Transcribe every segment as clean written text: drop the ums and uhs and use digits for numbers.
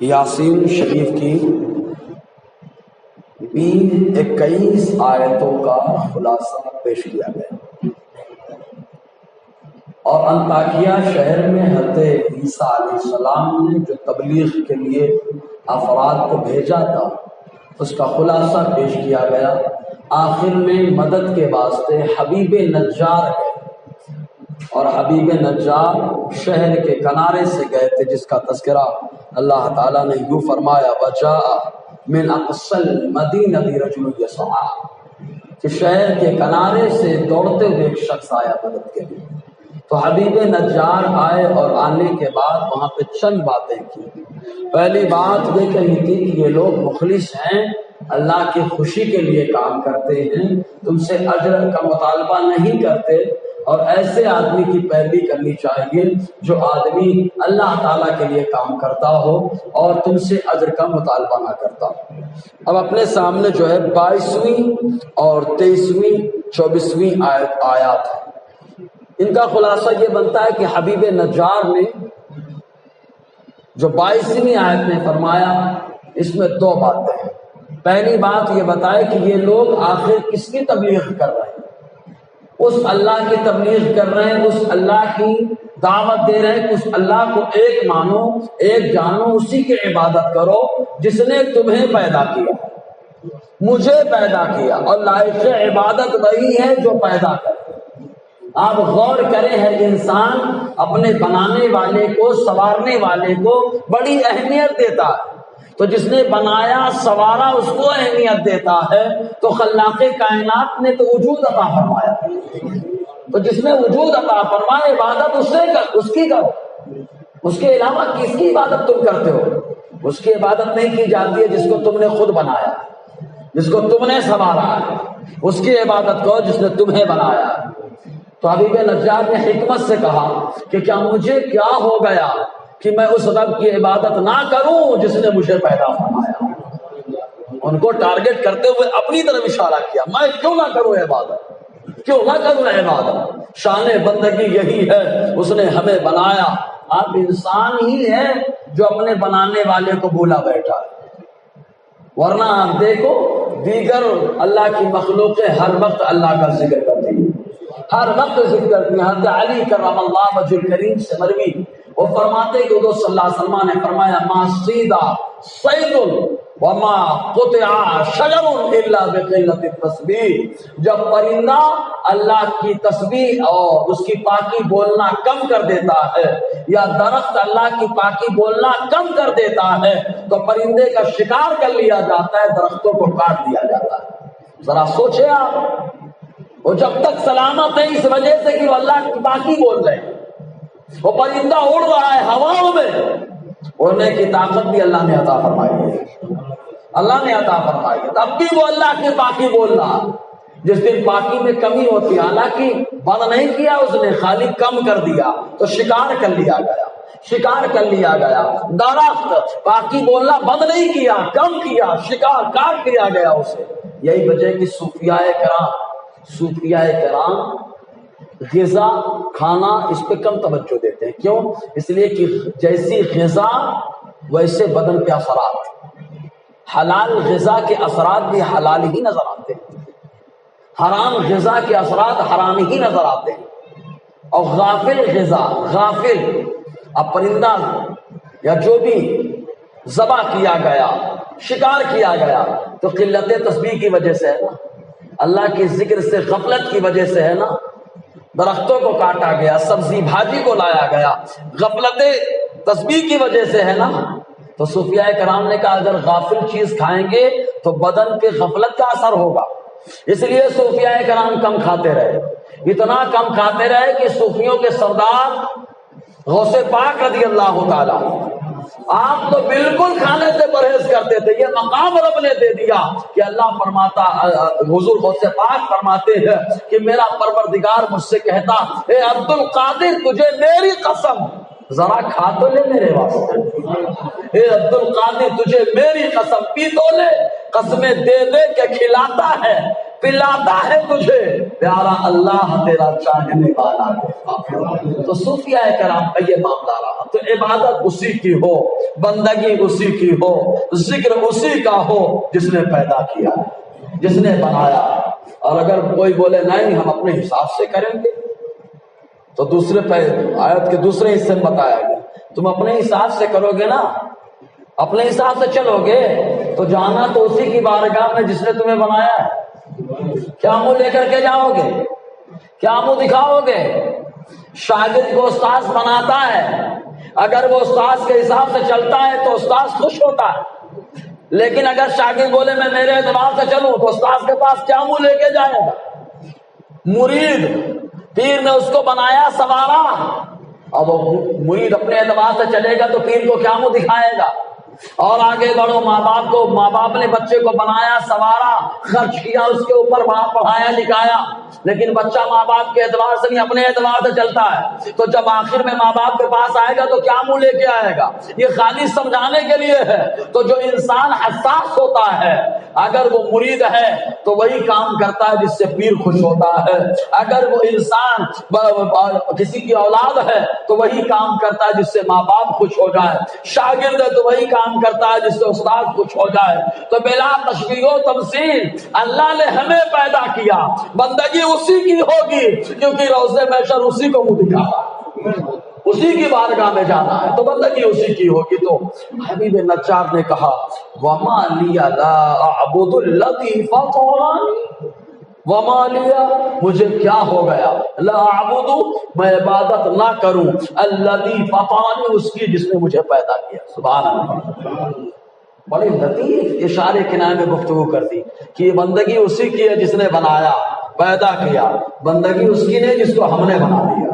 یاسین شریف کی 21 آیتوں کا خلاصہ پیش کیا گیا اور انطاکیہ شہر میں حضرت عیسیٰ علیہ السلام نے جو تبلیغ کے لیے افراد کو بھیجا تھا اس کا خلاصہ پیش کیا گیا۔ آخر میں مدد کے واسطے حبیب نجار گئے اور حبیب نجار شہر کے کنارے سے گئے تھے، جس کا تذکرہ اللہ تعالیٰ نے یوں فرمایا وَجَاءَ مِنْ أَقْصَى الْمَدِينَةِ رَجُلٌ يَسْعَىٰ کہ شہر کے کنارے سے دوڑتے ہوئے ایک شخص آیا مدد کے لیے۔ تو حبیب نجار آئے اور آنے کے بعد وہاں پہ چند باتیں کی۔ پہلی بات یہ کہی تھی کہ یہ لوگ مخلص ہیں، اللہ کی خوشی کے لیے کام کرتے ہیں، تم سے اجر کا مطالبہ نہیں کرتے، اور ایسے آدمی کی پیروی کرنی چاہیے جو آدمی اللہ تعالیٰ کے لیے کام کرتا ہو اور تم سے اجر کا مطالبہ نہ کرتا ہو۔ اب اپنے سامنے جو ہے 22ویں اور 23ویں 24ویں آیات ہے، ان کا خلاصہ یہ بنتا ہے کہ حبیب نجار نے جو 22ویں آیت میں فرمایا، اس میں دو باتیں ہیں۔ پہلی بات یہ بتائے کہ یہ لوگ آخر کس کی تبلیغ کر رہے ہیں؟ اس اللہ کی تبلیغ کر رہے ہیں، اس اللہ کی دعوت دے رہے ہیں کہ اس اللہ کو ایک مانو، ایک جانو، اسی کی عبادت کرو جس نے تمہیں پیدا کیا، مجھے پیدا کیا، اور لائق عبادت وہی ہے جو پیدا کرے۔ آپ غور کریں، ہر انسان اپنے بنانے والے کو، سنوارنے والے کو بڑی اہمیت دیتا ہے، تو جس نے بنایا سنوارا اس کو اہمیت دیتا ہے، تو خلاق کائنات نے تو وجود عطا فرمایا، تو جس نے وجود عطا فرمایا عبادت اس سے کر، اس کی کرو، اس کے علاوہ کس کی عبادت تم کرتے ہو؟ اس کی عبادت نہیں کی جاتی ہے جس کو تم نے خود بنایا، جس کو تم نے سنوارا ہے، اس کی عبادت کرو جس نے تمہیں بنایا۔ تو حبیب نجار نے حکمت سے کہا کہ کیا مجھے کیا ہو گیا کہ میں اس رب کی عبادت نہ کروں جس نے مجھے پیدا فرمایا؟ ان کو ٹارگٹ کرتے ہوئے اپنی طرف اشارہ کیا، میں کیوں نہ کروں عبادت، کیوں نہ کروں عبادت؟ شان بندگی یہی ہے، اس نے ہمیں بنایا۔ آپ انسان ہی ہے جو اپنے بنانے والے کو بھولا بیٹھا ہے، ورنہ آپ دیکھو دیگر اللہ کی مخلوقیں ہر وقت اللہ کا ذکر کرتی ہیں، ہر وقت ذکر کرتی ہیں۔ حضرت علی کرم اللہ وجہ الکریم سے مروی وہ فرماتے کہ حضور صلی اللہ علیہ وسلم نے فرمایا ما صیدا صید وما قطع شجر الا بقلۃ التسبیح، جب پرندہ اللہ کی تسبیح اور اس کی پاکی بولنا کم کر دیتا ہے، یا درخت اللہ کی پاکی بولنا کم کر دیتا ہے، تو پرندے کا شکار کر لیا جاتا ہے، درختوں کو کاٹ دیا جاتا ہے۔ ذرا سوچے آپ، وہ جب تک سلامت ہے اس وجہ سے کہ وہ اللہ کی پاکی بول رہے ہیں، وہ پرندہ اڑ رہا ہے ہواؤں میں، اڑنے کی طاقت بھی اللہ نے عطا فرمائی ہے، اللہ نے عطا فرمائی ہے، تب بھی وہ اللہ کی پاکی بول رہا۔ جس دن پاکی میں کمی ہوتی ہے، حالانکہ بند نہیں کیا اس نے، خالی کم کر دیا تو شکار کر لیا گیا، شکار کر لیا گیا۔ درخت پاکی بولنا بند نہیں کیا، کم کیا، شکار کاٹ لیا گیا اسے۔ یہی وجہ کہ صوفیاء کرام غذا کھانا اس پہ کم توجہ دیتے ہیں۔ کیوں؟ اس لیے کہ جیسی غذا ویسے بدن پہ اثرات، حلال غذا کے اثرات بھی حلال ہی نظر آتے ہیں، حرام غذا کے اثرات حرام ہی نظر آتے ہیں۔ اور غافل غذا، غافل اب پرندہ یا جو بھی ذبح کیا گیا، شکار کیا گیا، تو قلت تسبیح کی وجہ سے ہے نا، اللہ کے ذکر سے غفلت کی وجہ سے ہے نا، درختوں کو کاٹا گیا، سبزی بھاجی کو لایا گیا، غفلت تسبیح کی وجہ سے ہے نا۔ تو صوفیاء کرام نے کہا اگر غافل چیز کھائیں گے تو بدن پہ غفلت کا اثر ہوگا، اس لیے صوفیاء کرام کم کھاتے رہے، اتنا کم کھاتے رہے کہ صوفیوں کے سردار غوث پاک رضی اللہ تعالیٰ آپ تو بالکل کھانے سے پرہیز کرتے تھے، یہ مقام رب نے دے دیا کہ اللہ فرماتا، حضور غوث پاک فرماتے ہیں کہ میرا پروردگار مجھ سے کہتا اے عبد القادر تجھے میری قسم ذرا کھا تو لے میرے واسطے، اے عبد القادر تجھے میری قسم پی تو لے، قسمیں دے دے کے کھلاتا ہے، پلاتا ہے تجھے پیارا اللہ تیرا چاہنے والا ہے۔ تو صوفیاء کرام کا یہ معاملہ رہا۔ تو عبادت اسی کی ہو، بندگی اسی کی ہو، ذکر اسی کا ہو جس نے پیدا کیا، جس نے بنایا۔ اور اگر کوئی بولے نہیں ہم اپنے حساب سے کریں گے، تو دوسرے آیت کے دوسرے حصے میں بتایا گیا تم اپنے حساب سے کرو گے نا، اپنے حساب سے چلو گے تو جانا تو اسی کی بارگاہ میں جس نے تمہیں بنایا ہے۔ کیا منہ لے کر کے جاؤ گے؟ کیا منہ دکھاؤ گے؟ شاگرد کو استاذ بناتا ہے، اگر وہ استاذ کے حساب سے چلتا ہے تو استاذ خوش ہوتا ہے، لیکن اگر شاگرد بولے میں میرے اعتبار سے چلوں تو استاذ کے پاس کیا منہ لے کے جائے گا؟ مرید، پیر نے اس کو بنایا سوارا، اب وہ مرید اپنے اعتبار سے چلے گا تو پیر کو کیا منہ دکھائے گا؟ اور آگے بڑھو، ماں باپ نے بچے کو بنایا سوارا، خرچ کیا اس کے اوپر، پڑھایا لکھایا، لیکن بچہ ماں باپ کے اعتبار سے نہیں اپنے اعتبار سے چلتا ہے، تو جب آخر میں ماں باپ کے پاس آئے گا تو کیا منہ لے کے آئے گا؟ یہ خالی سمجھانے کے لیے ہے۔ تو جو انسان حساس ہوتا ہے، اگر وہ مرید ہے تو وہی کام کرتا ہے جس سے پیر خوش ہوتا ہے، اگر وہ انسان کسی کی اولاد ہے تو وہی کام کرتا ہے جس سے ماں باپ خوش ہو جائے، شاگرد ہے تو وہی کام کرتا ہے جس سے استاد خوش ہو جائے۔ تو بلا تشبیہ و تمثیل اللہ نے ہمیں پیدا کیا، بندگی اسی کی ہوگی کیونکہ روضے محشر اسی کو منہ دکھانا، اسی کی بارگاہ میں جانا ہے، تو بندگی اسی کی ہوگی۔ تو حبیب نجار نے کہا وما لی لا اعبد الذی فطرنی، وما لیا مجھے کیا ہو گیا، لا اعبد میں عبادت نہ کروں، الذی فطرنی اس کی جس نے مجھے پیدا کیا۔ سبحان اللہ، بڑے لطیف اشارے کنائے میں گفتگو کر دی کہ یہ بندگی اسی کی ہے جس نے بنایا پیدا کیا، بندگی اس کی نہیں جس کو ہم نے بنا دیا،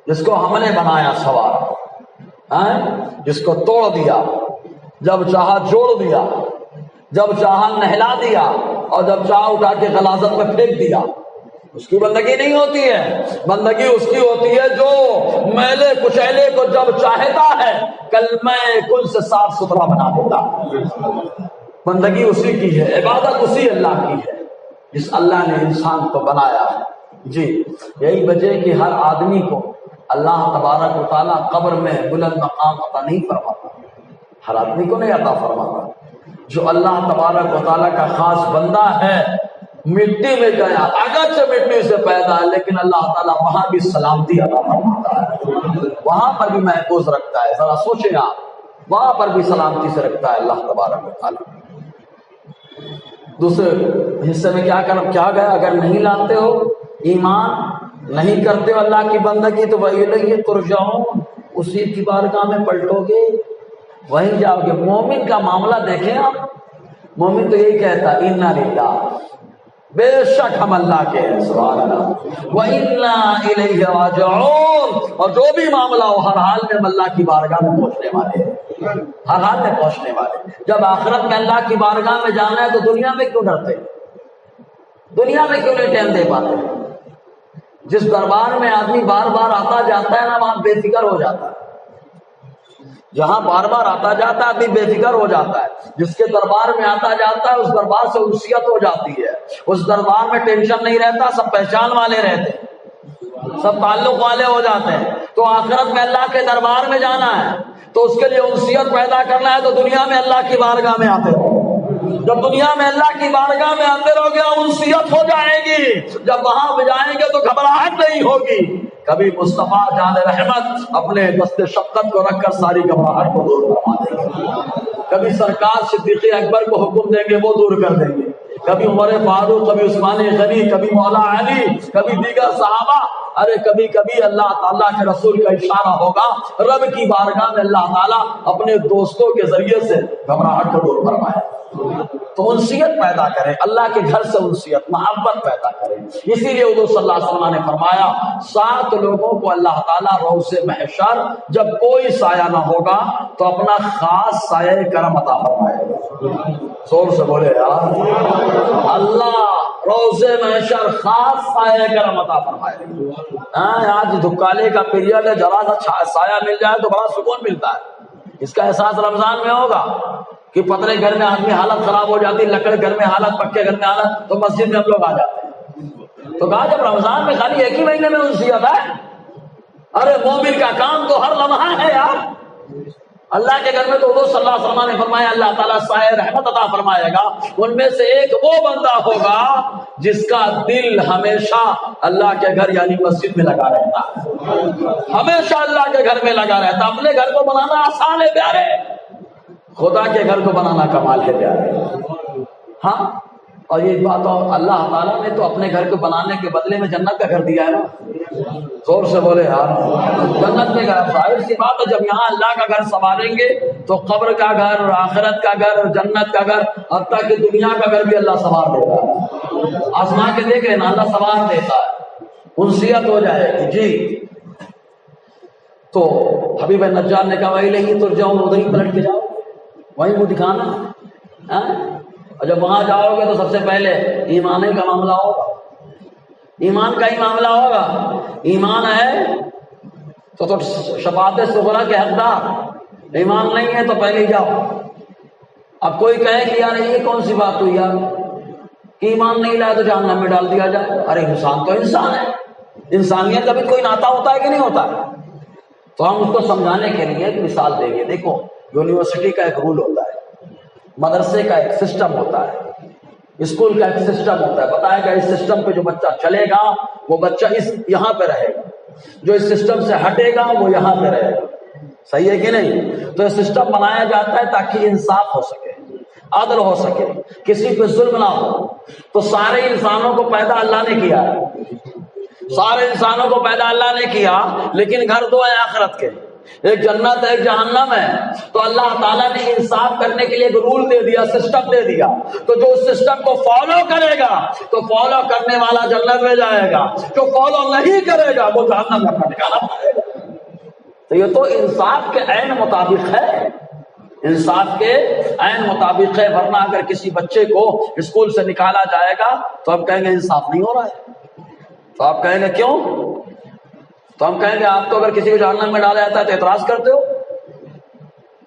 جس کو ہم نے بنایا سوارا، جس کو توڑ دیا، جب چاہا جوڑ دیا، جب چاہا نہلا دیا، اور جب چاہا اٹھا کے غلاظت میں پھینک دیا، اس کی بندگی نہیں ہوتی ہے۔ بندگی اس کی ہوتی ہے جو میلے کچیلے کو جب چاہتا ہے کلمہ کل سے صاف ستھرا بنا دیتا ہے۔ بندگی اسی کی ہے، عبادت اسی اللہ کی ہے جس اللہ نے انسان کو بنایا ہے۔ جی یہی وجہ کہ ہر آدمی کو اللہ تبارک و تعالیٰ قبر میں بلند مقام عطا نہیں فرماتا، ہر آدمی کو نہیں عطا فرماتا۔ جو اللہ تبارک و تعالیٰ کا خاص بندہ ہے، مٹی میں گیا، اگرچہ مٹی سے پیدا ہے، لیکن اللہ تعالیٰ وہاں بھی سلامتی عطا فرماتا ہے، وہاں پر بھی محفوظ رکھتا ہے۔ ذرا سوچیں آپ، وہاں پر بھی سلامتی سے رکھتا ہے اللہ تبارک و تعالیٰ۔ دوسرے حصے میں کیا گیا، اگر نہیں لاتے ہو ایمان، نہیں کرتے ہو اللہ کی بندگی، تو وَإِلَيْهِ تُرْجَعُونَ، اسی کی بارگاہ میں پلٹو گے، وہیں جاؤ گے۔ مومن کا معاملہ دیکھیں آپ، مومن تو یہی کہتا اِنَّا لِلَّهِ، بے شک ہم اللہ کے ہیں، سبحان اللہ، وَإِنَّا إِلَيْهِ رَاجِعُونَ، اور جو بھی معاملہ ہو ہر حال میں ہم اللہ کی بارگاہ میں پہنچنے والے ہیں، ہر حال میں پہنچنے والے۔ جب آخرت میں اللہ کی بارگاہ میں جانا ہے تو دنیا میں کیوں ڈرتے، دنیا میں کیوں نہیں ٹائم دے پاتے؟ جس دربار میں آدمی بار بار آتا جاتا ہے نا، وہاں بے فکر ہو جاتا ہے، جہاں بار بار آتا جاتا ہے آدمی بے فکر ہو جاتا ہے، جس کے دربار میں آتا جاتا ہے اس دربار سے انسیت ہو جاتی ہے، اس دربار میں ٹینشن نہیں رہتا، سب پہچان والے رہتے ہیں، سب تعلق والے ہو جاتے ہیں۔ تو آخرت میں اللہ کے دربار میں جانا ہے تو اس کے لیے انسیت پیدا کرنا ہے، تو دنیا میں اللہ کی بارگاہ میں آتے رہو۔ جب دنیا میں اللہ کی بارگاہ میں آتے رہو گے انسیت ہو جائے گی، جب وہاں پہ جائیں گے تو گھبراہٹ نہیں ہوگی۔ کبھی مصطفیٰ جان رحمت اپنے دست شفقت کو رکھ کر ساری گھبراہٹ کو دور کروا دیں گے، کبھی سرکار صدیق اکبر کو حکم دیں گے وہ دور کر دیں گے، کبھی عمر فاروق، کبھی عثمان غنی، کبھی مولا علی، کبھی دیگر صحابہ، ارے کبھی کبھی اللہ تعالیٰ کے رسول کا اشارہ ہوگا، رب کی بارگاہ میں اللہ تعالیٰ اپنے دوستوں کے ذریعے سے گھبراہٹ کو دور فرمائے۔ تو انسیت پیدا کریں، اللہ کے گھر سے انسیت، محبت پیدا کریں۔ اسی لیے حضور صلی اللہ علیہ وسلم نے فرمایا 7 لوگوں کو اللہ تعالیٰ روز محشر جب کوئی سایہ نہ ہوگا تو اپنا خاص سایہ کرم عطا فرمائے گا۔ زور سے بولے یار، اللہ روز محشر خاص سایہ کرم عطا فرمائے گا۔ آج دھکالے کا پیریڈ ہے، ذرا سا سایہ مل جائے تو بڑا سکون ملتا ہے، اس کا احساس رمضان میں ہوگا، کہ پتلے گھر میں آدمی حالت خراب ہو جاتی، لکڑ گھر میں حالت، پکے گھر میں حالت، تو مسجد میں ہم لوگ آ جاتے ہیں۔ تو کہا جب رمضان میں خالی ایک ہی مہینے میں انسیت ہے، ارے مومن کا کام تو ہر لمحہ ہے یار۔ اللہ کے گھر میں تو حضور صلی اللہ علیہ وسلم نے فرمایا اللہ تعالیٰ سایہ رحمت عطا فرمائے گا، ان میں سے ایک وہ بندہ ہوگا جس کا دل ہمیشہ اللہ کے گھر یعنی مسجد میں لگا رہتا ہے، ہمیشہ اللہ کے گھر میں لگا رہتا۔ اپنے گھر کو بنانا آسان ہے پیارے، خدا کے گھر کو بنانا کمال ہے پیارے۔ ہاں، اور یہ بات اللہ تعالیٰ نے تو اپنے گھر کو بنانے کے بدلے میں جنت کا گھر دیا ہے نا۔ زور سے بولے یار، جنت میں گھر، ظاہر سی بات ہے جب یہاں اللہ کا گھر سنواریں گے تو قبر کا گھر، آخرت کا گھر، جنت کا گھر، حتیٰ کہ دنیا کا گھر بھی اللہ سنوار دے گا۔ آسمان کے دیکھ رہے نا، اللہ سنوار دیتا ہے، انسیت ہو جائے گی جی۔ تو حبیب نجار نے کہا وہی لیں تو جاؤ، ادھر ہی پلٹ کے جاؤ، وہیں وہ دکھانا ہے۔ اور جب وہاں جاؤ گے تو سب سے پہلے ایمان کا معاملہ ہوگا، ایمان کا ہی معاملہ ہوگا۔ ایمان ہے تو شفاعت صغریٰ کے حقدار، ایمان نہیں ہے تو پہلے ہی جاؤ۔ اب کوئی کہے کہ یار یہ کون سی بات ہوئی یار کہ ایمان نہیں لایا تو جہنم میں ڈال دیا جائے؟ ارے انسان تو انسان ہے، انسانیت کا بھی کوئی ناتا ہوتا ہے کہ نہیں ہوتا ہے؟ تو ہم اس کو سمجھانے کے لیے ایک مثال دیں گے۔ دیکھو، یونیورسٹی کا ایک رول ہوتا ہے، مدرسے کا ایک سسٹم ہوتا ہے، اسکول کا ایک سسٹم ہوتا ہے، بتایا گیا اس سسٹم پہ جو بچہ چلے گا وہ بچہ یہاں پہ رہے گا، جو اس سسٹم سے ہٹے گا وہ یہاں پہ رہے گا۔ صحیح ہے کہ نہیں؟ تو یہ سسٹم بنایا جاتا ہے تاکہ انصاف ہو سکے، عدل ہو سکے، کسی پہ ظلم نہ ہو۔ تو سارے انسانوں کو پیدا اللہ نے کیا ہے، سارے انسانوں کو پیدا اللہ نے کیا، لیکن گھر دو ہیں آخرت کے، ایک جنت ہے ایک جہنم ہے۔ تو اللہ تعالیٰ نے انصاف کرنے کے لیے ایک رول دے دیا، سسٹم دے دیا، تو جو اس سسٹم کو فالو کرے گا تو فالو کرنے والا جنت میں جائے گا، جو فالو نہیں کرے گا وہ جہنم میں اپنا ٹھکانہ پائے گا۔ تو یہ تو انصاف کے عین مطابق ہے، انصاف کے عین مطابق ہے۔ ورنہ اگر کسی بچے کو اسکول سے نکالا جائے گا تو ہم کہیں گے انصاف نہیں ہو رہا ہے، تو آپ کہیں گے کیوں؟ تو ہم کہیں گے آپ تو اگر کسی کو جہنم میں ڈالا جاتا ہے تو اعتراض کرتے ہو،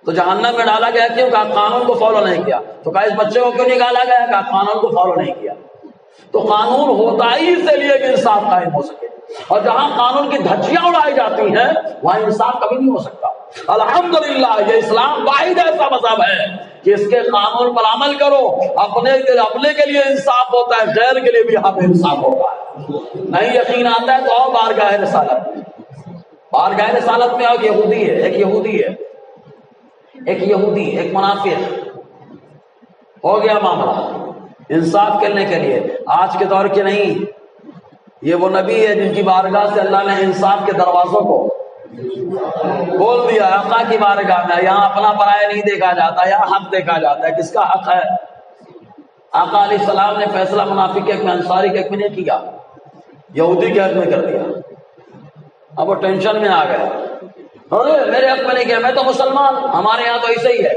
تو جہنم میں ڈالا گیا کیوں؟ کہا قانون کو فالو نہیں کیا۔ تو کہا اس بچے کو کیوں نکالا گیا؟ کہا قانون کو فالو نہیں کیا۔ تو قانون ہوتا ہی اس لیے کہ انصاف قائم ہو سکے، اور جہاں قانون کی دھجیاں اڑائی جاتی ہیں وہاں انصاف کبھی نہیں ہو سکتا۔ الحمدللہ یہ اسلام واحد ایسا مذہب ہے کہ اس کے قانون پر عمل کرو، اپنے کے لیے انصاف ہوتا ہے، غیر کے لیے بھی یہاں پہ انصاف ہوتا ہے۔ نہیں یقین آتا ہے تو آؤ بارگاہ رسالت میں، بارگاہ رسالت میں ایک یہودی ہے، ایک یہودی ایک منافق، ہو گیا معاملہ انصاف کرنے کے لیے۔ آج کے دور کے نہیں، یہ وہ نبی ہے جن کی بارگاہ سے اللہ نے انصاف کے دروازوں کو کھول دیا۔ آقا کی بارگاہ میں یہاں اپنا پرایا نہیں دیکھا جاتا، یہاں حق دیکھا جاتا ہے، کس کا حق ہے۔ آقا علیہ السلام نے فیصلہ منافق کے حق میں، انصاری کے حق میں نہیں کیا، یہودی کے حق میں کر دیا۔ اب وہ ٹینشن میں آ گئے، ارے میرے حق میں نہیں کیا، میں تو مسلمان، ہمارے یہاں تو ایسے ہی ہے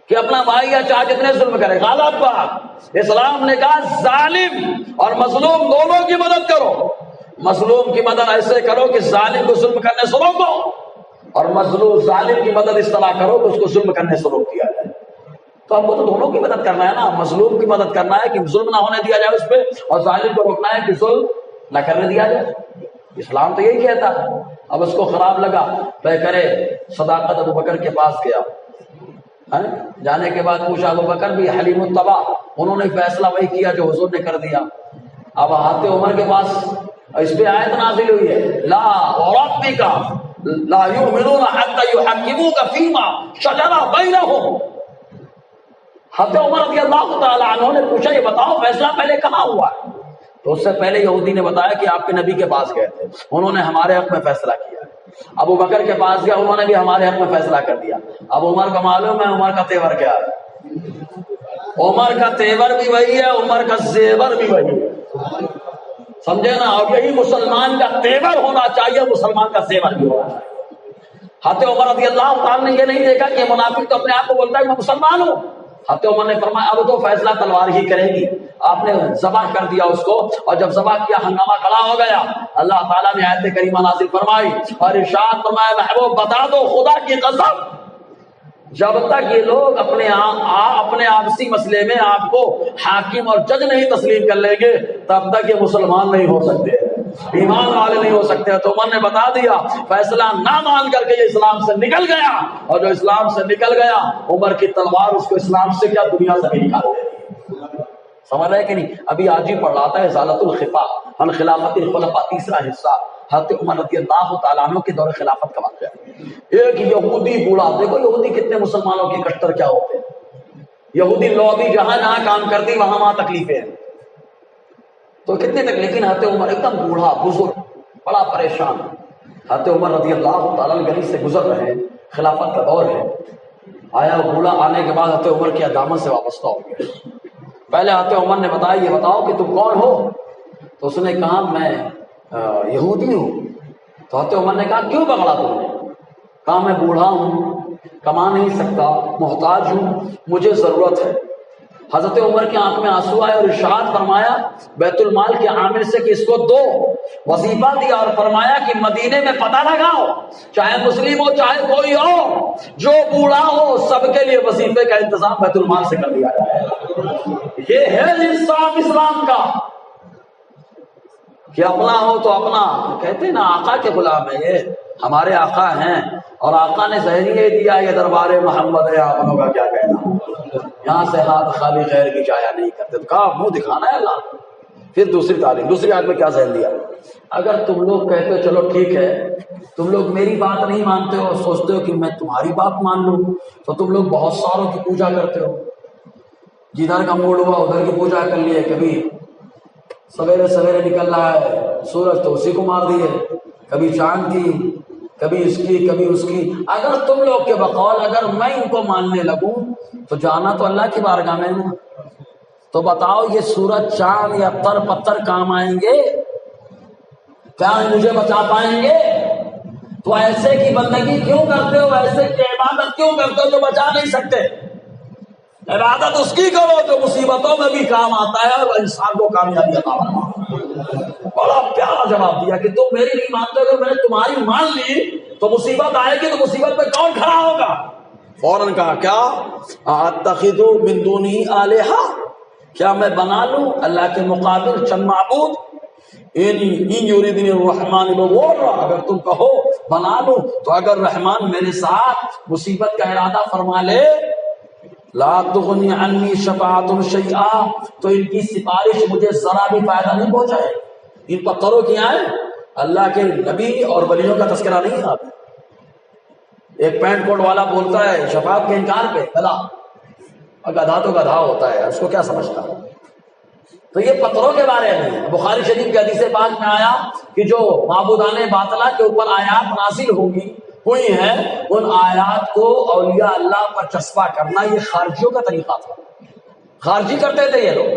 کہ اپنا بھائی یا چاچا جتنے ظلم کرے۔ غلط بات، اسلام نے کہا ظالم اور مظلوم دونوں کی مدد کرو۔ مظلوم کی مدد ایسے کرو کہ ظالم کو ظلم کرنے سے روکو، اور مظلوم ظالم کی مدد اس طرح کرو کہ اس کو ظلم کرنے سے روک دیا جائے۔ تو ہم کو تو دونوں کی مدد کرنا ہے نا، مظلوم کی مدد کرنا ہے کہ ظلم نہ ہونے دیا جائے اس پہ، اور ظالم کو روکنا ہے کہ ظلم نہ کرنے دیا جائے۔ اسلام تو یہی کہتا ہے۔ اب اس کو خراب لگا، طے کرے صداقت ابو بکر کے پاس گیا، جانے کے بعد پوچھا، ابو بکر بھی حلیم الطبع، انہوں نے فیصلہ وہی کیا جو حضور نے کر دیا۔ اب آتے عمر کے پاس، اس پہ آیت نازل ہوئی ہے، لا وربک لا یؤمنون حتی یحکموک فیما شجر بینہم۔ حضرت عمر رضی اللہ تعالی عنہ نے پوچھا یہ بتاؤ فیصلہ پہلے کہاں ہوا ہے؟ تو اس سے پہلے یہودی نے بتایا کہ آپ کے نبی کے پاس گئے تھے، انہوں نے ہمارے حق میں فیصلہ کیا۔ ابو بکر کے پاس گیا، انہوں نے بھی ہمارے حق میں فیصلہ کر دیا۔ اب عمر کا معلوم ہے عمر کا تیور کیا ہے، عمر کا تیور بھی وہی ہے، عمر کا زیور بھی وہی ہے، سمجھے نا؟ اور یہی مسلمان کا تیور ہونا چاہیے، مسلمان کا زیور بھی ہونا چاہیے۔ حضرت عمر رضی اللہ تعالیٰ نے یہ نہیں دیکھا کہ منافق تو اپنے آپ کو بولتا ہے میں مسلمان ہوں۔ حضرت عمر نے فرمایا اب تو فیصلہ تلوار ہی کرے گی۔ آپ نے ذبح کر دیا اس کو، اور جب ذبح کیا ہنگامہ کھڑا ہو گیا، اللہ تعالیٰ نے آیت کریمہ نازل فرمائی اور ارشاد فرمایا محبوب بتا دو خدا کی قسم جب تک یہ لوگ اپنے آپسی مسئلے میں آپ کو حاکم اور جج نہیں تسلیم کر لیں گے تب تک یہ مسلمان نہیں ہو سکتے، ایمان والے نہیں ہو سکتے۔ تو عمر نے بتا دیا، فیصلہ نہ مان کر کے یہ اسلام سے نکل گیا، اور جو اسلام سے نکل گیا عمر کی تلوار اس کو اسلام سے کیا دنیا سے نہیں نکال دے۔ سمجھ رہے کہ نہیں؟ ابھی آج ہی پڑھ رہا تھا ازالۃ الخفا عن خلافت الخلفاء تیسرا حصہ، حضرت عمر رضی اللہ تعالیٰ عنہ کے دور خلافت کا واقعہ۔ ایک یہودی بوڑھا، دیکھو یہودی کتنے مسلمانوں کے کشتر کیا ہوتے ہیں، یہودی لوبی جہاں جہاں کام کرتی وہاں تکلیفیں ہیں، تو کتنے تک، لیکن حضرت عمر ایک دم بوڑھا بزرگ بڑا پریشان، حضرت عمر رضی اللہ تعالیٰ عنہ گلی سے گزر رہے ہیں، خلافت کا دور ہے، آیا بوڑھا، آنے کے بعد حضرت عمر کی دامن سے وابستہ ہو گیا۔ پہلے حضرت عمر نے بتایا یہ بتاؤ کہ تم کون ہو؟ تو اس نے کہا میں یہودی ہوں۔ تو حضرت عمر نے کہا کیوں پکڑا تم نے؟ کہا میں بوڑھا ہوں، کما نہیں سکتا، محتاج ہوں، مجھے ضرورت ہے۔ حضرت عمر کی آنکھ میں آنسو آئے اور ارشاد فرمایا بیت المال کے عامل سے کہ اس کو دو، وظیفہ دیا اور فرمایا کہ مدینے میں پتہ لگاؤ، چاہے مسلم ہو چاہے کوئی ہو، جو بوڑھا ہو سب کے لیے وظیفے کا انتظام بیت المال سے کر دیا جائے۔ یہ ہے انصاف اسلام کا کہ اپنا ہو تو اپنا، کہتے ہیں نا آقا کے غلام ہے، یہ ہمارے آقا ہیں اور آقا نے ظاہریہ دیا یہ دربار محمد ہے، اپنوں کا کیا کہنا، یہاں سے ہاتھ خالی غیر کی جایا نہیں کرتے۔ تو کہا منہ دکھانا ہے اللہ۔ پھر دوسری تعلیم، دوسری آیت میں کیا ذہن دیا، اگر تم لوگ کہتے ہو چلو ٹھیک ہے، تم لوگ میری بات نہیں مانتے ہو، سوچتے ہو کہ میں تمہاری بات مان لوں، تو تم لوگ بہت ساروں کی پوجا کرتے ہو، جدھر کا موڈ ہوا ادھر کی پوجا کر لیے، کبھی سویرے سویرے نکل رہا ہے سورج تو اسی کو مار دیے، کبھی چاند کی، کبھی اس کی، کبھی اس کی۔ اگر تم لوگ کے بقول اگر میں ان کو ماننے لگوں تو جانا تو اللہ کی بارگاہ میں ہے، تو بتاؤ یہ سورج چاند یا تر پتھر کام آئیں گے؟ کیا مجھے بچا پائیں گے؟ تو ایسے کی بندگی کیوں کرتے ہو، ایسے کی عبادت کیوں کرتے ہو جو بچا نہیں سکتے؟ عبادت اس کی کرو جو مصیبتوں میں بھی کام آتا ہے اور انسان کو کامیابی عطا فرماتا۔ بڑا پیارا جواب دیا کہ تم میری نہیں مانتے، اگر میں نے تمہاری مان لی تو مصیبت آئے گی، تو مصیبت پہ کون کھڑا ہوگا؟ فوراً کہا کیا اتخذ من دونہ آلہہ، کیا میں بنا لوں اللہ کے مقابل چند معبود؟ ان یریدنی الرحمن بضر، اگر تم کہو بنا لوں، تو اگر رحمان میرے ساتھ مصیبت کا ارادہ فرما لے، لا تغنی عنی شفاعت شیئا، تو ان کی سفارش مجھے ذرا بھی فائدہ نہیں پہنچائے۔ ان پتھروں کی آئے اللہ کے نبی اور ولیوں کا تذکرہ نہیں آتا۔ ایک پینٹ کوٹ والا بولتا ہے شفاعت کے انکار پہ گدھا، اور گدھا تو گدھا ہوتا ہے، اس کو کیا سمجھتا ہے؟ تو یہ پتھروں کے بارے میں بخاری شریف کے حدیث پاک میں آیا کہ جو معبودان باطلہ کے اوپر آیات نازل ہوئی ہیں، ان آیات کو اولیاء اللہ پر چسپا کرنا یہ خارجیوں کا طریقہ تھا، خارجی کرتے تھے یہ لوگ۔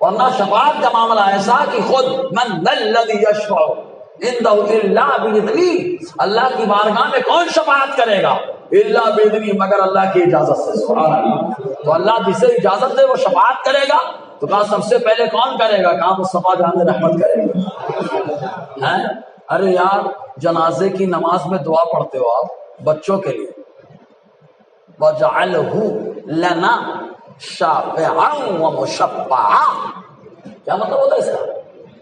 ورنہ شفاعت کا معاملہ ایسا کہ خود من الذی یشفع عندہ الا باذنہ، اللہ کی بارگاہ میں کون شفاعت کرے گا الا باذنہ، مگر اللہ کی اجازت سے۔ سبحان اللہ۔ تو اللہ جسے اجازت دے وہ شفاعت کرے گا، تو کہا سب سے پہلے کون کرے گا؟ کہا مصطفیٰ جان رحمت کرے گا۔ ارے یار جنازے کی نماز میں دعا پڑھتے ہو آپ بچوں کے لیے، وَجَعَلْهُ لَنَا شَافِعًا وَمُشَفَّعًا، کیا مطلب ہوتا ہے اس کا؟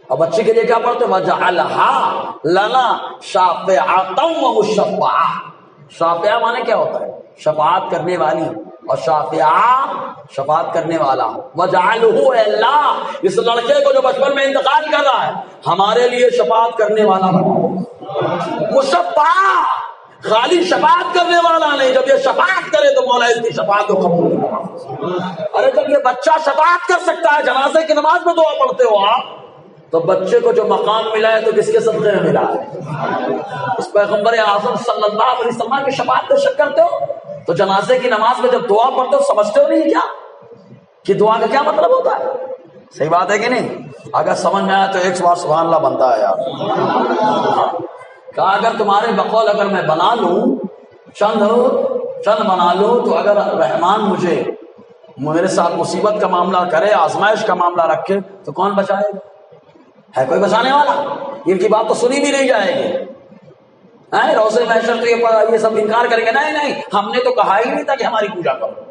اور بچے کے لیے کیا پڑھتے ہیں؟ وَجَعَلْهَا لَنَا شَافِعَةً وَمُشَفَّعًا۔ شافعہ مانے کیا ہوتا ہے؟ شفاعت کرنے والی، اور شافعہ شفاعت کرنے والا۔ وَجَعَلْهُ، اے اللہ اس لڑکے کو جو بچپن میں انتقال کر رہا ہے ہمارے لیے شفاعت کرنے والا بنا۔ مشفع، خالی شفاعت کرنے والا نہیں، جب یہ شفاعت کرے تو مولا اس کی شفاعت کو قبول کرے۔ ارے جب یہ بچہ شفاعت کر سکتا ہے، جنازے کی نماز میں دعا پڑھتے ہو آپ، تو بچے کو جو مقام ملا ہے تو کس کے صدقے میں ملا ہے؟ اس پیغمبر اعظم صلی اللہ علیہ وسلم کی شفاعت پہ شک کرتے ہو؟ تو جنازے کی نماز میں جب دعا پڑھتے ہو سمجھتے ہو نہیں کیا کہ دعا کا کیا مطلب ہوتا ہے؟ صحیح بات ہے کہ نہیں؟ اگر سمجھ میں آیا تو ایک بار سبحان اللہ بنتا ہے یار۔ کہا اگر تمہارے بقول اگر میں بنا لوں چند بنا لوں، تو اگر رحمان مجھے میرے ساتھ مصیبت کا معاملہ کرے، آزمائش کا معاملہ رکھے، تو کون بچائے گا؟ ہے کوئی بچانے والا؟ ان کی بات تو سنی بھی نہیں جائے گی۔ روزے محشر تو یہ سب انکار کریں گے، نہیں ہم نے تو کہا ہی نہیں تھا کہ ہماری پوجا کرو۔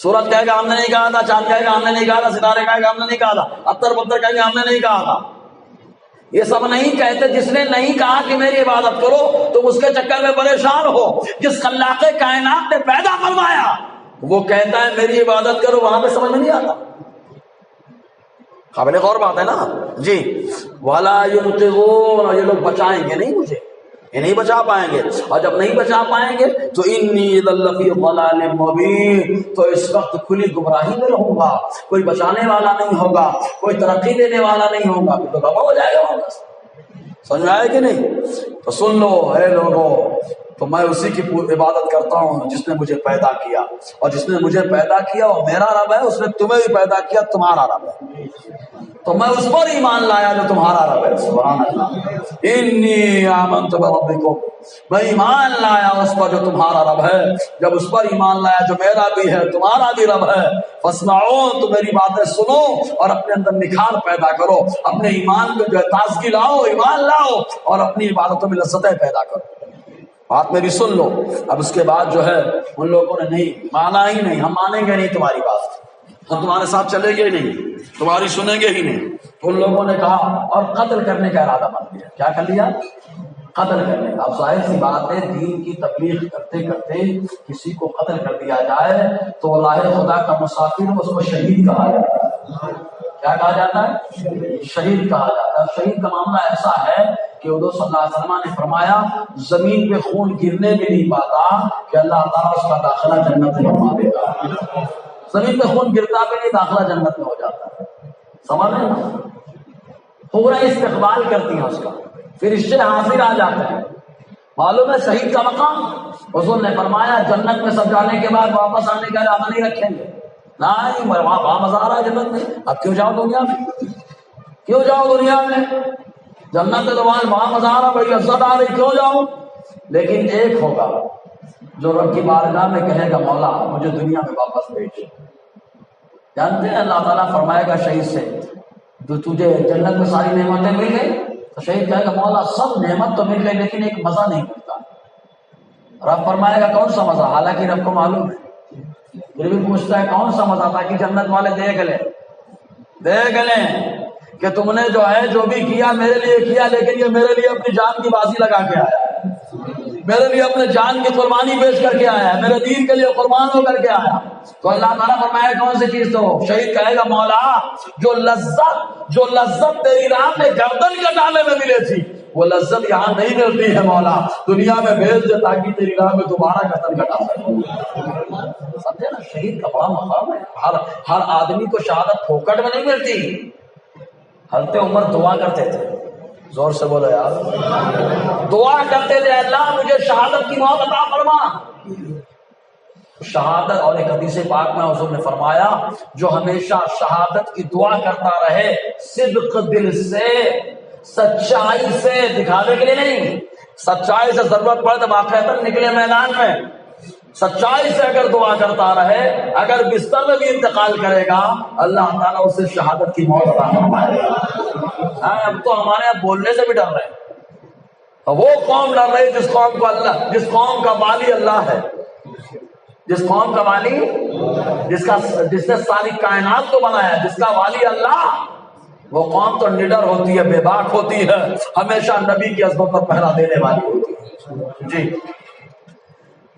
سورج کہے گا ہم نے نہیں کہا تھا، چاند کہے گا ہم نے نہیں کہا تھا، ستارے کہے گا ہم نے نہیں کہا تھا، اتر پتھر کہیں گے ہم نے نہیں کہا تھا۔ یہ سب نہیں کہتے۔ جس نے نہیں کہا کہ میری عبادت کرو تم اس کے چکر میں پریشان ہو۔ جس خلاق کائنات نے پیدا فرمایا وہ کہتا ہے میری عبادت کرو، وہاں پہ سمجھ میں نہیں آتا۔ قابل غور بات ہے نا جی۔ وَلَا يُنْقِذُونَ، اور یہ لوگ بچائیں گے نہیں مجھے، یہ نہیں بچا پائیں گے، اور جب نہیں بچا پائیں گے تو انی لفی ضلال مبین، تو اس وقت کھلی گمراہی میں رہوں گا، کوئی بچانے والا نہیں ہوگا، کوئی ترقی دینے والا نہیں ہوگا، تو دبا ہو جائے گا۔ بس سمجھ میں آئے کہ نہیں؟ تو سن لو اے لوگوں، تو میں اسی کی عبادت کرتا ہوں جس نے مجھے پیدا کیا، اور جس نے مجھے پیدا کیا وہ میرا رب ہے، اس نے تمہیں بھی پیدا کیا، تمہارا رب ہے، تو میں اس پر ایمان لایا جو تمہارا رب ہے۔ سبحان اللہ، انی آمنت بربکم، میں ایمان لایا اس پر جو تمہارا رب ہے۔ جب اس پر ایمان لایا جو میرا بھی ہے تمہارا بھی رب ہے، فاسمعون، تو میری باتیں سنو اور اپنے اندر نکھار پیدا کرو، اپنے ایمان کو جو ہے تازگی لاؤ، ایمان لاؤ، اور اپنی عبادتوں میں لذتیں پیدا کرو۔ بات میری سن لو۔ اب اس کے بعد جو ہے ان لوگوں نے نہیں مانا ہی نہیں، ہم مانیں گے نہیں تمہاری بات، ہم تمہارے ساتھ چلیں گے نہیں، تمہاری سنیں گے ہی نہیں۔ تو ان لوگوں نے کہا اور قتل کرنے کا ارادہ بن لیا۔ کیا کر لیا؟ قتل کرنے کا۔ اب ظاہر سی بات ہے دین کی تبلیغ کرتے کرتے کسی کو قتل کر دیا جائے تو اللہ خدا کا مسافر اس کو شہید کہا جاتا ہے۔ کیا کہا جاتا ہے؟ شہید کہا جاتا ہے۔ شہید کا معاملہ ایسا ہے کہ حضور صلی اللہ علیہ وسلم نے فرمایا زمین پہ خون گرنے بھی نہیں پاتا کہ اللہ تعالیٰ اس کا داخلہ جنت میں فرما دے گا۔ زمین پہ خون گرتا بھی نہیں، داخلہ جنت میں ہو جاتا ہے۔ سمجھ رہے ہیں؟ پورا استقبال کرتی ہیں اس کا، فرشتے حاضر آ جاتے ہیں۔ معلوم ہے شہید کا مقام؟ حضور نے فرمایا جنت میں سب جانے کے بعد واپس آنے کا ارادہ نہیں رکھیں گے، نہیں وہاں مزہ آ رہا ہے جنت میں، اب کیوں جاؤ دنیا میں، کیوں جاؤ دنیا میں، جنت میں تو وہاں مزہ آ رہا، بڑی عزت آ رہی، کیوں جاؤ؟ لیکن ایک ہوگا جو رب کی بارگاہ میں کہے گا مولا مجھے دنیا میں واپس بھیج۔ جانتے ہیں اللہ تعالیٰ فرمائے گا شہید سے جو تجھے جنت میں ساری نعمتیں مل گئی، تو شہید کہے گا مولا سب نعمت تو مل گئی لیکن ایک مزہ نہیں ملتا۔ رب فرمائے گا کون سا مزہ؟ حالانکہ رب کو معلوم ہے، پھر بھی پوچھتا ہے کون سا مزہ، تاکہ جنت والے دیکھ لیں کہ تم نے جو ہے جو بھی کیا میرے لیے کیا، لیکن یہ میرے لیے اپنی جان کی بازی لگا کے آیا ہے، میرے لیے اپنے جان کی قربانی پیش کر کے آیا ہے، میرے دین کے لیے قربان ہو کر کے آیا۔ تو اللہ تعالیٰ فرمائے کون سی چیز؟ تو شہید کہے گا مولا جو لذت تیری راہ میں گردن کٹانے میں ملے تھی وہ لذت یہاں نہیں ملتی ہے مولا، دنیا میں بھیج دے تاکہ تیری راہ میں دوبارہ گردن کٹا سکے۔ سمجھے نا، شہید کا بڑا مقام ہے۔ ہر آدمی کو شہادت پھوکٹ میں نہیں ملتی۔ حضرت عمر دعا کرتے تھے، زور سے بولو یار، دعا کرتے تھے اللہ مجھے شہادت کی موت عطا فرما۔ شہادت، اور ایک حدیث پاک میں حضور نے فرمایا جو ہمیشہ شہادت کی دعا کرتا رہے صدق دل سے، سچائی سے، دکھاوے کے لیے نہیں، سچائی سے ضرورت پڑے تو باقاعدہ نکلے میدان میں، سچائی سے اگر دعا کرتا رہے، اگر بستر میں بھی انتقال کرے گا اللہ تعالیٰ اسے شہادت کی موت عطا فرمائے گا۔ اب تو ہمارے یہاں بولنے سے بھی ڈر رہے ہیں، وہ قوم ڈر رہی جس قوم کو اللہ، جس قوم کا والی اللہ ہے، جس قوم کا والی، جس نے ساری کائنات کو بنایا، جس کا والی اللہ، وہ قوم تو نڈر ہوتی ہے، بے باک ہوتی ہے، ہمیشہ نبی کی عظمت پر پہرا دینے والی ہوتی ہے جی۔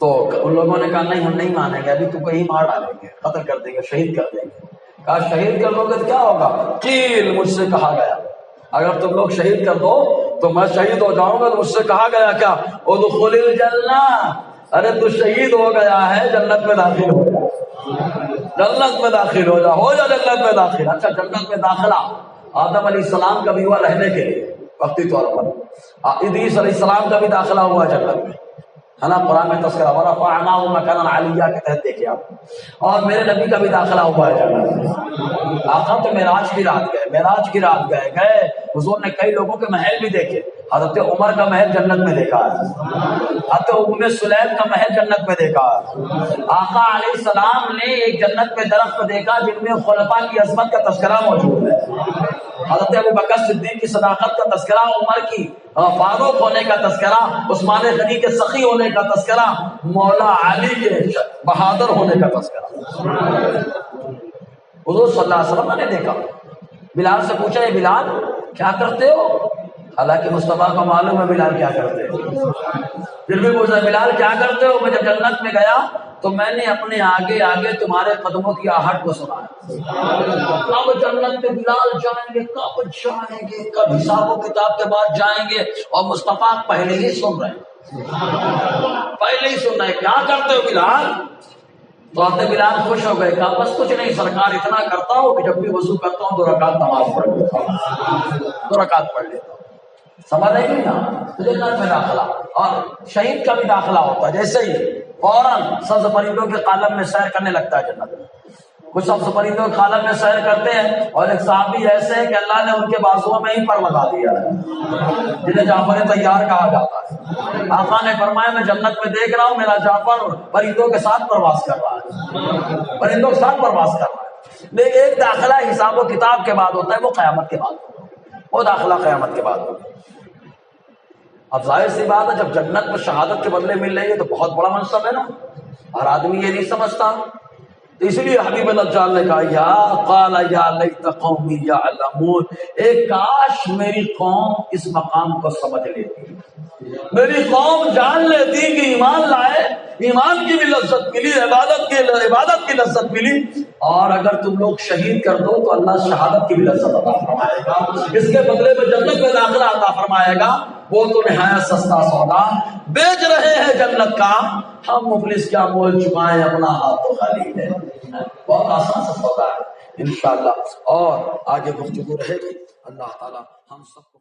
تو ان لوگوں نے کہا نہیں ہم نہیں مانیں گے، ابھی تم کو ہی مار ڈالیں گے، قتل کر دیں گے، شہید کر دیں گے۔ کہا شہید کر دو گے تو کیا ہوگا؟ قیل، مجھ سے کہا گیا اگر تم لوگ شہید کر دو تو میں شہید ہو جاؤں گا، تو مجھ سے کہا گیا کیا؟ ادخل الجنہ، ارے تو شہید ہو گیا ہے جنت میں داخل ہو جا، جنت میں داخل ہو جا جنت میں داخل۔ اچھا جنت میں داخلہ آدم علیہ السلام کا بھی ہوا رہنے کے لیے وقتی طور پر، ادریس علیہ السلام کا بھی داخلہ ہوا جنت میں، ہے نا، قرآن میں تذکرہ ورفعناہ مکانا علیہ کے تحت دیکھیں آپ، اور میرے نبی کا بھی داخلہ ہوا ہے جنت میں۔ آقا تو معراج کی رات گئے، حضور نے کئی لوگوں کے محل بھی دیکھے، حضرت عمر کا محل جنت میں دیکھا ہے، حضرت ام سلیم کا محل جنت میں دیکھا ہے، آقا علیہ السلام نے ایک جنت میں درخت دیکھا جن میں خلفاء کی عظمت کا تذکرہ موجود ہے، حضرت ابوبکر صدیق کی صداقت کا تذکرہ، عمر کی فاروق ہونے کا تذکرہ، عثمان غنی کے سخی ہونے کا تذکرہ، مولا علی کے بہادر ہونے کا تذکرہ۔ حضور صلی اللہ علیہ وسلم نے دیکھا، بلال سے پوچھا ہے بلال کیا کرتے ہو؟ حالانکہ مصطفیٰ کو معلوم ہے بلال کیا کرتے ہو، پھر بھی پوچھا بلال کیا کرتے ہو؟ میں جب جنت میں گیا تو میں نے اپنے آگے آگے تمہارے قدموں کی آہٹ کو سنا ہے۔ کب جنت میں بلال جائیں گے، کب جائیں گے، کب حساب و کتاب کے بعد جائیں گے، اور مصطفیٰ پہلے ہی سن رہے ہیں، پہلے ہی سن رہے ہیں۔ کیا کرتے ہو بلال؟ تو حضرت بلال خوش ہو گئے، کہا بس کچھ نہیں سرکار، اتنا کرتا ہوں کہ جب بھی وضو کرتا ہوں 2 رکعت نماز پڑھ لیتا ہوں، 2 رکعت پڑھ لیتا ہوں۔ سمجھ رہے ہیں نا؟ جنت میں داخلہ، اور شہید کا بھی داخلہ ہوتا ہے، جیسے ہی فوراً سبز پرندوں کے عالم میں سیر کرنے لگتا ہے جنت میں۔ کچھ سبز پرندوں کے عالم میں سیر کرتے ہیں، اور ایک صحابی ایسے ہیں کہ اللہ نے ان کے بازوؤں میں ہی پر لگا دیا ہے، جنہیں جعفر طیار کہا جاتا ہے۔ آقا نے فرمایا میں جنت میں دیکھ رہا ہوں میرا جعفر پرندوں کے ساتھ پرواز کر رہا ہے، پرندوں کے ساتھ پرواز کر رہا ہے۔ لیکن ایک داخلہ حساب و کتاب کے بعد ہوتا ہے، وہ قیامت کے بعد ہوتا ہے، وہ داخلہ قیامت کے بعد ہوتا ہے۔ اب ظاہر سی بات ہے جب جنت میں شہادت کے بدلے مل رہی ہے تو بہت بڑا منصب ہے نا، ہر آدمی یہ نہیں سمجھتا۔ تو اس لیے حبیب اللہ نے کہا یا قال یا لیت قومی یعلمون، ایک کاش میری قوم اس مقام کو سمجھ لیتی، میری قوم جان لیتی کہ ایمان لائے، ایمان کی بھی لذت ملی، عبادت کی لذت ملی، اور اگر تم لوگ شہید کر دو تو اللہ شہادت کی بھی لذت عطا فرمائے گا، اس کے بدلے میں جنت میں داخلہ عطا فرمائے گا۔ وہ تو نہایت سستا سودا، بیچ رہے ہیں جنت کا، ہم مفلس کیا مول چکائیں، اپنا ہاتھ تو خالی ہے۔ بہت آسان سا سودا ہے انشاءاللہ، اور آگے گفتگو رہے گی۔ اللہ تعالی ہم سب